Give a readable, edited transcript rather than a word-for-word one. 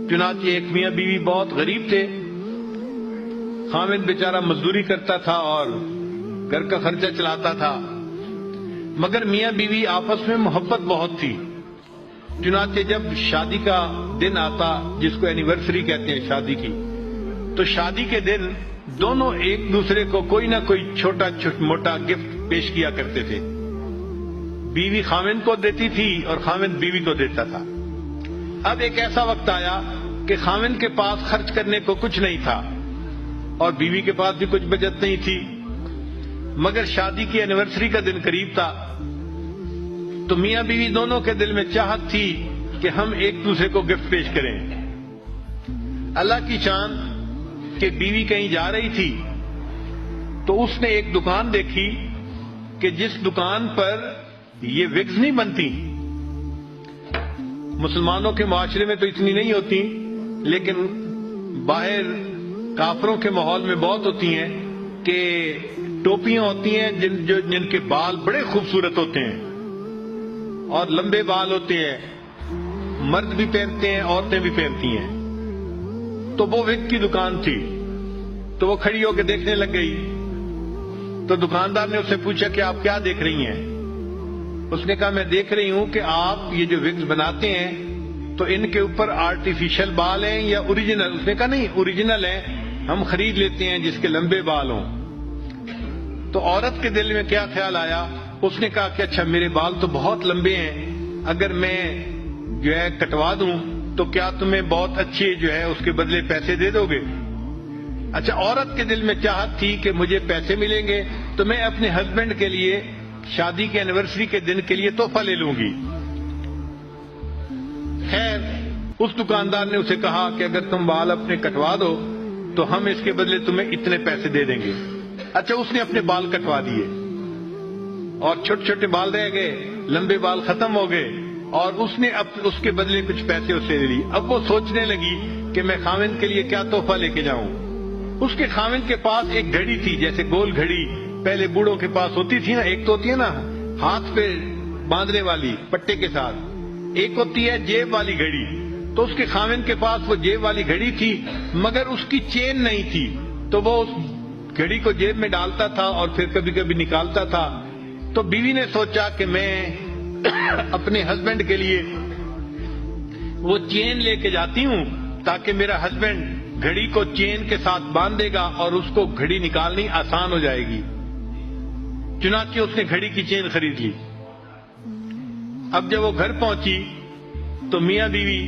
چنانچہ ایک میاں بیوی بہت غریب تھے. خاوند بیچارہ مزدوری کرتا تھا اور گھر کا خرچہ چلاتا تھا، مگر میاں بیوی آپس میں محبت بہت تھی. چنانچہ جب شادی کا دن آتا، جس کو اینیورسری کہتے ہیں شادی کی، تو شادی کے دن دونوں ایک دوسرے کو کوئی نہ کوئی چھوٹا موٹا گفٹ پیش کیا کرتے تھے. بیوی خاوند کو دیتی تھی اور خاوند بیوی کو دیتا تھا. اب ایک ایسا وقت آیا کہ خاوند کے پاس خرچ کرنے کو کچھ نہیں تھا اور بیوی کے پاس بھی کچھ بچت نہیں تھی، مگر شادی کی اینیورسری کا دن قریب تھا. تو میاں بیوی دونوں کے دل میں چاہت تھی کہ ہم ایک دوسرے کو گفٹ پیش کریں. اللہ کی شان کہ بیوی کہیں جا رہی تھی تو اس نے ایک دکان دیکھی کہ جس دکان پر یہ وگز نہیں بنتی. مسلمانوں کے معاشرے میں تو اتنی نہیں ہوتی، لیکن باہر کافروں کے ماحول میں بہت ہوتی ہیں کہ ٹوپیاں ہوتی ہیں جن کے بال بڑے خوبصورت ہوتے ہیں اور لمبے بال ہوتے ہیں. مرد بھی پہنتے ہیں، عورتیں بھی پہنتی ہیں. تو وہ وگ کی دکان تھی، تو وہ کھڑی ہو کے دیکھنے لگ گئی. تو دکاندار نے اس سے پوچھا کہ آپ کیا دیکھ رہی ہیں؟ اس نے کہا میں دیکھ رہی ہوں کہ آپ یہ جو وگز بناتے ہیں تو ان کے اوپر آرٹیفیشل بال ہیں یا اوریجنل؟ اس نے کہا نہیں، اوریجنل ہیں، ہم خرید لیتے ہیں جس کے لمبے بال ہوں. تو عورت کے دل میں کیا خیال آیا؟ اس نے کہا کہ اچھا میرے بال تو بہت لمبے ہیں، اگر میں جو ہے کٹوا دوں تو کیا تمہیں بہت اچھے جو ہے اس کے بدلے پیسے دے دو گے؟ اچھا، عورت کے دل میں چاہت تھی کہ مجھے پیسے ملیں گے تو میں اپنے ہسبینڈ کے لیے شادی کے اینیورسری کے دن کے لیے تحفہ لے لوں گی. خیر، اس دکاندار نے اسے کہا کہ اگر تم بال اپنے کٹوا دو تو ہم اس کے بدلے تمہیں اتنے پیسے دے دیں گے. اچھا، اس نے اپنے بال کٹوا دیے اور چھوٹے چھوٹے بال رہ گئے، لمبے بال ختم ہو گئے اور اس نے اب اس کے بدلے کچھ پیسے اسے دے دی. اب وہ سوچنے لگی کہ میں خاوند کے لیے کیا تحفہ لے کے جاؤں. اس کے خاوند کے پاس ایک گھڑی تھی، جیسے گول گھڑی پہلے بوڑھوں کے پاس ہوتی تھی نا. ایک تو ہوتی ہے نا ہاتھ پہ باندھنے والی پٹے کے ساتھ، ایک ہوتی ہے جیب والی گھڑی. تو اس کے خاوند کے پاس وہ جیب والی گھڑی تھی، مگر اس کی چین نہیں تھی. تو وہ اس گھڑی کو جیب میں ڈالتا تھا اور پھر کبھی کبھی نکالتا تھا. تو بیوی نے سوچا کہ میں اپنے ہسبینڈ کے لیے وہ چین لے کے جاتی ہوں تاکہ میرا ہسبینڈ گھڑی کو چین کے ساتھ باندھ دے گا اور اس کو گھڑی نکالنی آسان ہو جائے گی. چنانچہ اس نے گھڑی کی چین خرید لی. اب جب وہ گھر پہنچی تو میاں بیوی